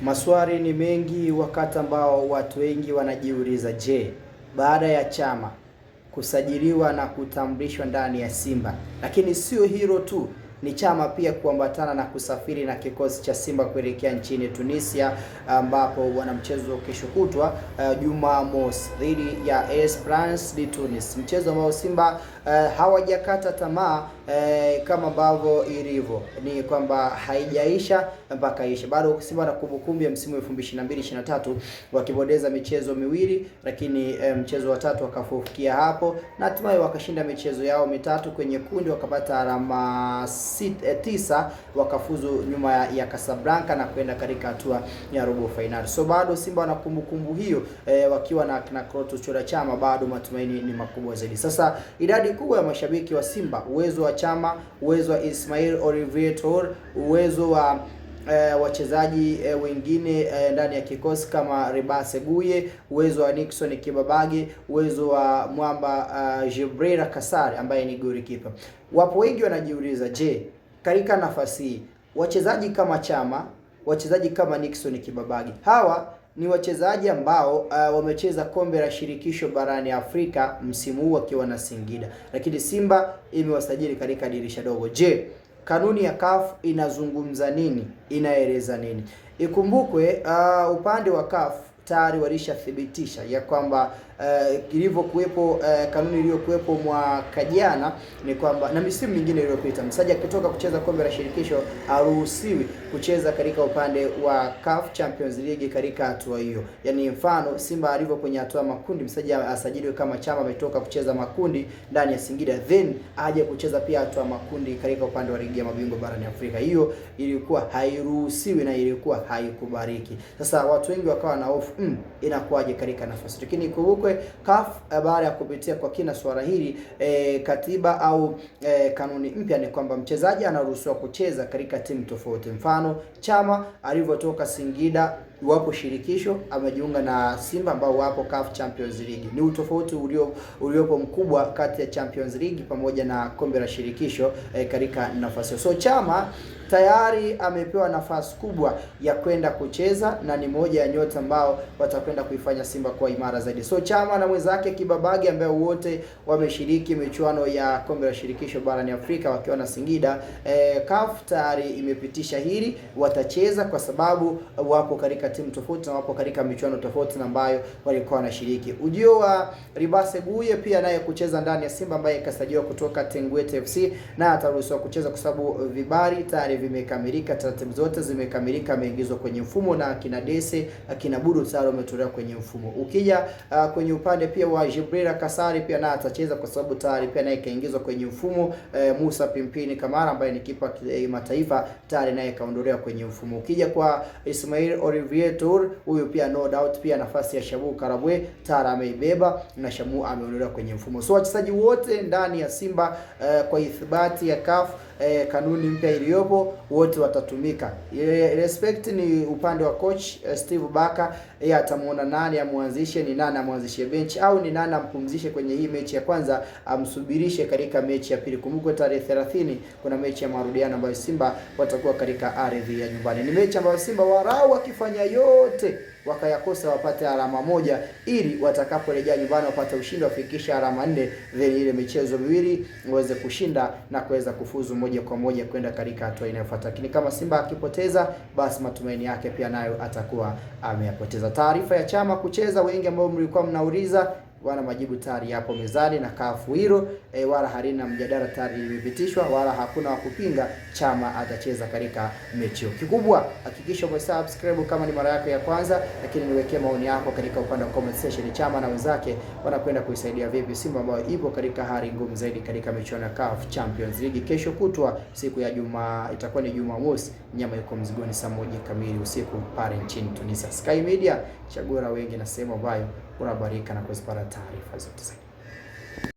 Maswali ni mengi wakati ambao watu wengi wanajiuliza, je, baada ya Chama kusajiliwa na kutambulishwa ndani ya Simba, lakini sio hilo tu, ni Chama pia kuambatana na kusafiri na kikosi cha Simba kuelekea nchini Tunisia, ambapo wana mchezo kesho kutwa Jumamosi dhidi ya Esperance de Tunis, mchezo ambao Simba hawajakata tamaa kama ambavyo ilivyo, ni kwamba haijaisha mpaka isha. Bado Simba na kumbukumbu ya msimu 2022-2023 wakipoteza michezo miwili, lakini mchezo wa tatu wakafufikia hapo na hatimaye wakashinda michezo yao mitatu kwenye kundi, wakapata alama 9, wakafuzu nyuma ya Casablanca na kwenda katika hatua ya robo finali. So bado Simba na kumbukumbu hiyo wakiwa na Clatous Chota Chama, bado matumaini ni makubwa zaidi. Sasa idadi kubwa ya mashabiki wa Simba, uwezo wa Chama, uwezo wa Ismail Olivier Toure, uwezo wa wachezaji wengine ndani ya kikosi kama Ribase Guye, uwezo wa Nixon Kibabage, uwezo wa Mwamba Jibril Kasari ambaye ni goalkeeper. Wapo wengi wanajiuliza, je, katika nafasi hii wachezaji kama Chama, wachezaji kama Nixon Kibabage, hawa ni wachezaji ambao wamecheza kombe la shirikisho barani Afrika msimu huu wakiwa na Singida, lakini Simba imewasajili katika dirisha dogo. Je, kanuni ya CAF inazungumza nini? Inaeleza nini? Ikumbukwe upande wa CAF tayari walishathibitisha ya kwamba ilivyokuwepo kanuni iliyokuwepo mwaka jana ni kwamba na misimu mingine iliyopita, msaji akitoka kucheza kombe la shirikisho haruhusiwi kucheza katika upande wa CAF Champions League katika hatua hiyo. Yaani mfano Simba alivyo kwenye hatua makundi, msaji asajiliwe kama Chama ametoka kucheza makundi ndani ya Singida, then aje kucheza pia hatua makundi katika upande wa ligi ya mabingwa barani Afrika. Hiyo ilikuwa hairuhusiwi na ilikuwa haikubariki. Sasa watu wengi wakawa na hofu, inakuwaje katika nafasi. Lakini kumbukwe CAF baada ya kupitia kwa kina swala hili katiba au kanuni mpya ni kwamba mchezaji anaruhusiwa kucheza katika timu tofauti. Mfano Chama alivyotoka Singida, wapo shirikisho, amejiunga na Simba ambao wapo CAF Champions League. Ni utofauti uliopo mkubwa kati ya Champions League pamoja na kombe la shirikisho katika nafasi. So Chama tayari amepewa nafasi kubwa ya kwenda kucheza na ni moja ya nyota ambao watakwenda kuifanya Simba kwa imara zaidi. So Chama na mwenzake Kibabage ambao wote wameshiriki michuano ya kombe la shirikisho barani Afrika wakiwa na Singida, CAF tayari imepitisha hili, watacheza kwa sababu wapo katika timu tofauti na wapo katika michuano tofauti na ambayo walikuwa wanashiriki. Ujio wa Ribase Guye pia naye kucheza ndani ya Simba ambaye kasajiliwa kutoka Tengwete FC, na ataruhusiwa kucheza kwa sababu vibari tayari vimekamilika, taratibu zote zimekamilika, ameingizwa kwenye mfumo na akina Dese, akina Budu tayari wametolewa kwenye mfumo. Ukija kwenye upande pia wa Jibril Kasari pia naye atacheza kwa sababu tayari pia naye kaingizwa kwenye mfumo. Musa Pimpini Kamara ambaye ni kipa mataifa tayari naye kaondolewa kwenye mfumo. Ukija kwa Ismail Olivier Toure, huyu pia no doubt pia nafasi ya Shamu Karabwe tayari ameibeba na Shamu ameondolewa kwenye mfumo. So wachezaji wote ndani ya Simba kwa ithibati ya CAF kanuni mpya iliyopo wote watatumika. Respect ni upande wa coach Steve Baka, yeye atamuona nani amuanzishe, ni nani amuanzishe bench au ni nani ampumzishe kwenye hii mechi ya kwanza, amsubirishe katika mechi ya pili. Kumbuka tarehe 30 kuna mechi ya marudiano ambayo Simba watakuwa katika ardhi ya nyumbani. Ni mechi ambayo Simba warau wakifanya yote wakayakosa wapate alama moja, ili watakaporejea nyumbani wapate ushindi wafikisha alama 4, then ile michezo miwili waweze kushinda na kuweza kufuzu moja kwa moja kwenda katika hatua inayofuata. Lakini kama Simba akipoteza, basi matumaini yake pia nayo atakuwa ameyapoteza. Taarifa ya Chama kucheza, wengi ambao mlikuwa mnauliza, wana majibu tayari hapo mezani na kafu hilo wala halina mjadala, tayari imepitishwa wala hakuna wakupinga. Chama atacheza katika mechi hiyo. Kikubwa hakikisha umesubscribe kama ni mara yako ya kwanza, lakini niwekee maoni yako katika upande wa comment section. Chama na wenzake wanakwenda kuisaidia vipi Simba ambayo ipo katika hali ngumu zaidi katika michuano ya CAF Champions League. Kesho kutwa siku ya itakuwa ni Jumamosi, nyama yuko mzigoni saa 1 kamili usiku pale nchini Tunisia. Sky Media, chaguo la wengi na sehemu ambayo unabarika na kuzipata taarifa zote.